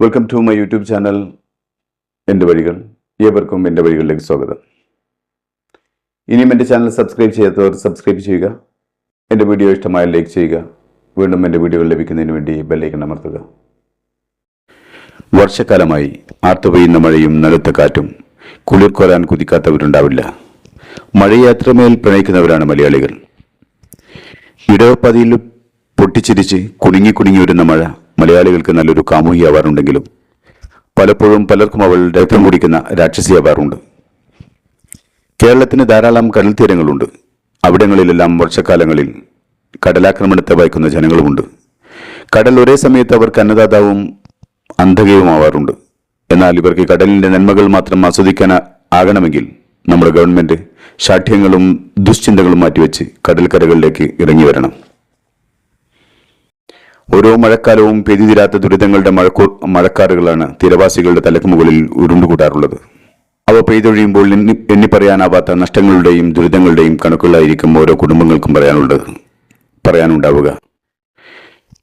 Welcome to my YouTube channel എൻ്റെ വഴികൾ. ഏവർക്കും എൻ്റെ വഴികളിലേക്ക് സ്വാഗതം. ഇനിയും എൻ്റെ ചാനൽ സബ്സ്ക്രൈബ് ചെയ്യാത്തവർ സബ്സ്ക്രൈബ് ചെയ്യുക. എൻ്റെ വീഡിയോ ഇഷ്ടമായ ലൈക്ക് ചെയ്യുക. വീണ്ടും എൻ്റെ വീഡിയോകൾ ലഭിക്കുന്നതിന് വേണ്ടി ബെല്ലൈക്കൺ അമർത്തുക. വർഷക്കാലമായി ആർത്തുപെയ്യുന്ന മഴയും നനുത്ത കാറ്റും കുളിർ കോരാൻ കുതിക്കാത്തവരുണ്ടാവില്ല. മഴയെ അത്രമേൽ പ്രണയിക്കുന്നവരാണ് മലയാളികൾ. ഇടവപ്പാതിയിൽ പൊട്ടിച്ചിരിച്ച് കുടുങ്ങി വരുന്ന മഴ മലയാളികൾക്ക് നല്ലൊരു കാമുകിയാവാറുണ്ടെങ്കിലും പലപ്പോഴും പലർക്കും അവൾ രക്തം കുടിക്കുന്ന രാക്ഷസിയാവാറുണ്ട്. കേരളത്തിന് ധാരാളം കടൽ തീരങ്ങളുണ്ട്. അവിടങ്ങളിലെല്ലാം വർഷക്കാലങ്ങളിൽ കടലാക്രമണത്തെ ഭയക്കുന്ന ജനങ്ങളുമുണ്ട്. കടൽ ഒരേ സമയത്ത് അവർക്ക് അന്നദാതാവും അന്ധകയുമാവാറുണ്ട്. എന്നാൽ ഇവർക്ക് കടലിന്റെ നന്മകൾ മാത്രം ആസ്വദിക്കാൻ ആകണമെങ്കിൽ നമ്മുടെ ഗവൺമെന്റ് ശാഠ്യങ്ങളും ദുശ്ചിന്തകളും മാറ്റിവെച്ച് കടൽക്കരകളിലേക്ക് ഇറങ്ങി വരണം. ഓരോ മഴക്കാലവും പെയ്തിരാത്ത ദുരിതങ്ങളുടെ മഴക്കാറുകളാണ് തീരവാസികളുടെ തലക്ക് മുകളിൽ ഉരുണ്ടുകൂടാറുള്ളത്. അവ പെയ്തൊഴിയുമ്പോൾ എണ്ണിപ്പറയാനാവാത്ത നഷ്ടങ്ങളുടെയും ദുരിതങ്ങളുടെയും കണക്കുകളായിരിക്കും ഓരോ കുടുംബങ്ങൾക്കും പറയാനുണ്ടാവുക.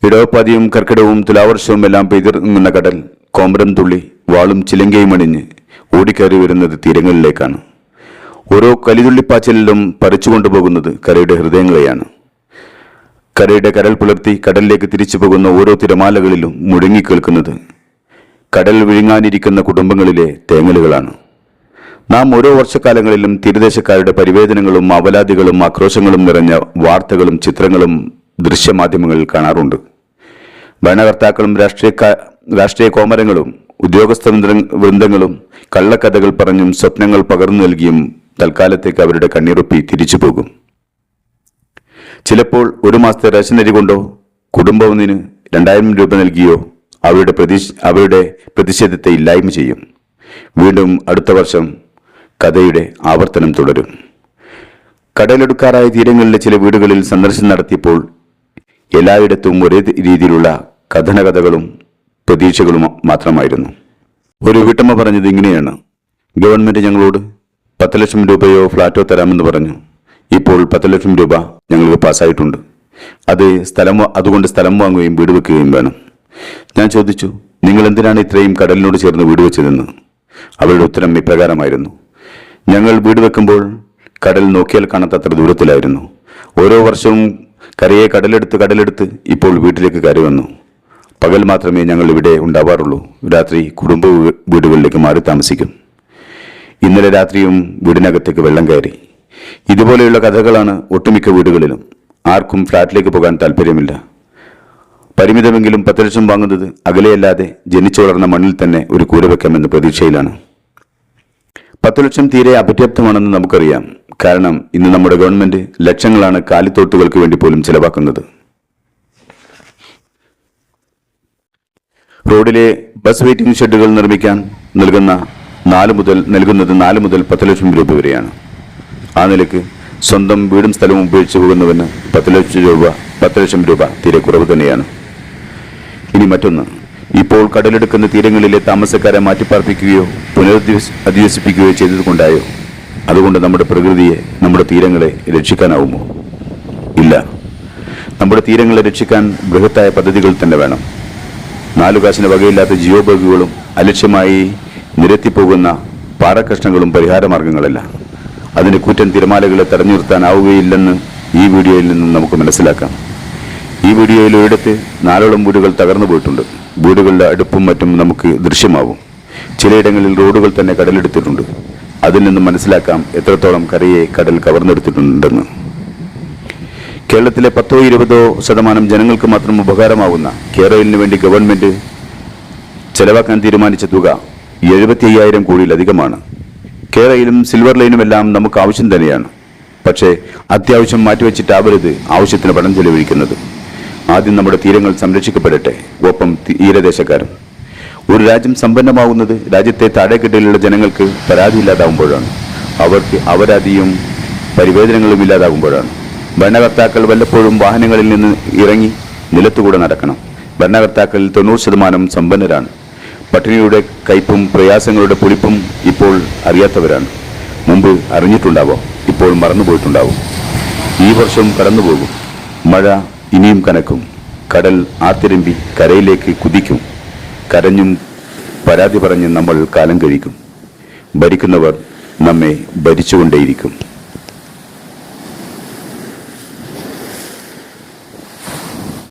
ഇടവപ്പാതിയും കർക്കിടവും തുലാവർഷവും എല്ലാം പെയ്തിറങ്ങുന്ന കടൽ കോമരം തുള്ളി വാളും ചിലങ്കയും അണിഞ്ഞ് ഓടിക്കയറി വരുന്നത് തീരങ്ങളിലേക്കാണ്. ഓരോ കലിതുള്ളിപ്പാച്ചിലും പറിച്ചുകൊണ്ടുപോകുന്നത് കരയുടെ ഹൃദയങ്ങളെയാണ്. കരയുടെ കരൽ പുലർത്തി കടലിലേക്ക് തിരിച്ചു പോകുന്ന ഓരോ തിരമാലകളിലും മുഴങ്ങിക്കേൾക്കുന്നത് കടൽ വിഴുങ്ങാനിരിക്കുന്ന കുടുംബങ്ങളിലെ തേങ്ങലുകളാണ്. നാം ഓരോ വർഷക്കാലങ്ങളിലും തീരദേശക്കാരുടെ പരിവേദനങ്ങളും അവലാദികളും ആക്രോശങ്ങളും നിറഞ്ഞ വാർത്തകളും ചിത്രങ്ങളും ദൃശ്യമാധ്യമങ്ങളിൽ കാണാറുണ്ട്. ഭരണകർത്താക്കളും രാഷ്ട്രീയ കോമരങ്ങളും ഉദ്യോഗസ്ഥ വൃന്ദങ്ങളും കള്ളക്കഥകൾ പറഞ്ഞും സ്വപ്നങ്ങൾ പകർന്നു നൽകിയും തൽക്കാലത്തേക്ക് അവരുടെ കണ്ണീറൊപ്പി തിരിച്ചു പോകും. ചിലപ്പോൾ ഒരു മാസത്തെ റേഷനരി കൊണ്ടോ കുടുംബത്തിന് 2000 രൂപ നൽകിയോ അവരുടെ പ്രതിഷേധത്തെ ഇല്ലായ്മ ചെയ്യും. വീണ്ടും അടുത്ത വർഷം കഥയുടെ ആവർത്തനം തുടരും. കടലെടുക്കാറായ തീരങ്ങളിലെ ചില വീടുകളിൽ സന്ദർശനം നടത്തിയപ്പോൾ എല്ലായിടത്തും ഒരേ രീതിയിലുള്ള കഥനകഥകളും പ്രതീക്ഷകളും മാത്രമായിരുന്നു. ഒരു വീട്ടമ്മ പറഞ്ഞത് ഇങ്ങനെയാണ്: ഗവൺമെന്റ് ഞങ്ങളോട് 10 ലക്ഷം രൂപയോ ഫ്ലാറ്റോ തരാമെന്ന് പറഞ്ഞു. ഇപ്പോൾ 10 ലക്ഷം രൂപ ഞങ്ങൾക്ക് പാസ്സായിട്ടുണ്ട്. അതുകൊണ്ട് സ്ഥലം വാങ്ങുകയും വീട് വെക്കുകയും വേണം. ഞാൻ ചോദിച്ചു, നിങ്ങൾ എന്തിനാണ് ഇത്രയും കടലിനോട് ചേർന്ന് വീട് വെച്ചതെന്ന്? അവരുടെ ഉത്തരം ഇപ്രകാരമായിരുന്നു: ഞങ്ങൾ വീട് വെക്കുമ്പോൾ കടൽ നോക്കിയാൽ കാണാത്തത്ര ദൂരത്തിലായിരുന്നു. ഓരോ വർഷവും കരയെ കടലെടുത്ത് ഇപ്പോൾ വീട്ടിലേക്ക് കയറി വന്നു. പകൽ മാത്രമേ ഞങ്ങൾ ഇവിടെ ഉണ്ടാവാറുള്ളൂ. രാത്രി കുടുംബ വീടുകളിലേക്ക് മാറി താമസിക്കും. ഇന്നലെ രാത്രിയും വീടിനകത്തേക്ക് വെള്ളം കയറി. ഇതുപോലെയുള്ള കഥകളാണ് ഒട്ടുമിക്ക വീടുകളിലും. ആർക്കും ഫ്ളാറ്റിലേക്ക് പോകാൻ താല്പര്യമില്ല. പരിമിതമെങ്കിലും 10 ലക്ഷം വാങ്ങുന്നത് അകലെയല്ലാതെ ജനിച്ചു വളർന്ന മണ്ണിൽ തന്നെ ഒരു കൂര വെക്കാമെന്ന പ്രതീക്ഷയിലാണ്. 10 ലക്ഷം തീരെ അപര്യാപ്തമാണെന്ന് നമുക്കറിയാം. കാരണം ഇന്ന് നമ്മുടെ ഗവൺമെന്റ് ലക്ഷങ്ങളാണ് കാലിത്തോട്ടുകൾക്ക് വേണ്ടി പോലും ചെലവാക്കുന്നത്. റോഡിലെ ബസ് വെയിറ്റിംഗ് ഷെഡുകൾ നിർമ്മിക്കാൻ നൽകുന്നത് 4 മുതൽ 10 ലക്ഷം രൂപ വരെയാണ്. ആ നിലയ്ക്ക് സ്വന്തം വീടും സ്ഥലവും ഉപയോഗിച്ചു പോകുന്നവന് 10 ലക്ഷം രൂപ തീരെ കുറവ് തന്നെയാണ്. ഇനി മറ്റൊന്ന്, ഇപ്പോൾ കടലെടുക്കുന്ന തീരങ്ങളിലെ താമസക്കാരെ മാറ്റിപ്പാർപ്പിക്കുകയോ അധിവസിപ്പിക്കുകയോ ചെയ്തതുകൊണ്ടായോ അതുകൊണ്ട് നമ്മുടെ പ്രകൃതിയെ, നമ്മുടെ തീരങ്ങളെ രക്ഷിക്കാനാവുമോ? ഇല്ല. നമ്മുടെ തീരങ്ങളെ രക്ഷിക്കാൻ ബൃഹത്തായ പദ്ധതികൾ തന്നെ വേണം. 4 കാശിന് വകയില്ലാത്ത ജിയോ ബഗുകളും അലക്ഷ്യമായി നിരത്തിപ്പോകുന്ന പാറക്കഷ്ണങ്ങളും പരിഹാരമാർഗങ്ങളല്ല. അതിന് കൂറ്റൻ തിരമാലകളെ തടഞ്ഞു നിർത്താനാവുകയില്ലെന്ന് ഈ വീഡിയോയിൽ നിന്നും നമുക്ക് മനസ്സിലാക്കാം. ഈ വീഡിയോയിൽ ഒരിടത്ത് 4ഓളം വീടുകൾ തകർന്നു പോയിട്ടുണ്ട്. വീടുകളുടെ അടുപ്പും മറ്റും നമുക്ക് ദൃശ്യമാവും. ചിലയിടങ്ങളിൽ റോഡുകൾ തന്നെ കടലെടുത്തിട്ടുണ്ട്. അതിൽ നിന്നും മനസ്സിലാക്കാം എത്രത്തോളം കരയെ കടൽ കവർന്നെടുത്തിട്ടുണ്ടെന്ന്. കേരളത്തിലെ 10-20% ജനങ്ങൾക്ക് മാത്രം ഉപകാരമാകുന്ന കേരളിന് വേണ്ടി ഗവൺമെന്റ് ചെലവാക്കാൻ തീരുമാനിച്ച തുക 75,000 കോടിയിലധികമാണ്. കേരളയിലും സിൽവർ ലൈനുമെല്ലാം നമുക്ക് ആവശ്യം തന്നെയാണ്. പക്ഷേ അത്യാവശ്യം മാറ്റിവെച്ചിട്ടാവരുത് ആവശ്യത്തിന് പണം ചെലവഴിക്കുന്നത്. ആദ്യം നമ്മുടെ തീരങ്ങൾ സംരക്ഷിക്കപ്പെടട്ടെ, ഒപ്പം തീരദേശക്കാരും. ഒരു രാജ്യം സമ്പന്നമാവുന്നത് രാജ്യത്തെ താഴെക്കെട്ടിലുള്ള ജനങ്ങൾക്ക് പരാതിയില്ലാതാവുമ്പോഴാണ്. അവർക്ക് അപരാധിയും പരിവേദനങ്ങളും ഇല്ലാതാകുമ്പോഴാണ്. ഭരണകർത്താക്കൾ വല്ലപ്പോഴും വാഹനങ്ങളിൽ നിന്ന് ഇറങ്ങി നിലത്തുകൂടെ നടക്കണം. ഭരണകർത്താക്കളിൽ 90% സമ്പന്നരാണ്. പട്ടിണിയുടെ കയ്പും പ്രയാസങ്ങളുടെ പുളിപ്പും ഇപ്പോൾ അറിയാത്തവരാണ്. മുമ്പ് അറിഞ്ഞിട്ടുണ്ടാവാം, ഇപ്പോൾ മറന്നുപോയിട്ടുണ്ടാവും. ഈ വർഷം കടന്നുപോകും. മഴ ഇനിയും കനക്കും. കടൽ ആർത്തിരമ്പി കരയിലേക്ക് കുതിക്കും. കരഞ്ഞും പരാതി പറഞ്ഞ് നമ്മൾ കാലം കഴിക്കും. ഭരിക്കുന്നവർ നമ്മെ ഭരിച്ചുകൊണ്ടേയിരിക്കും.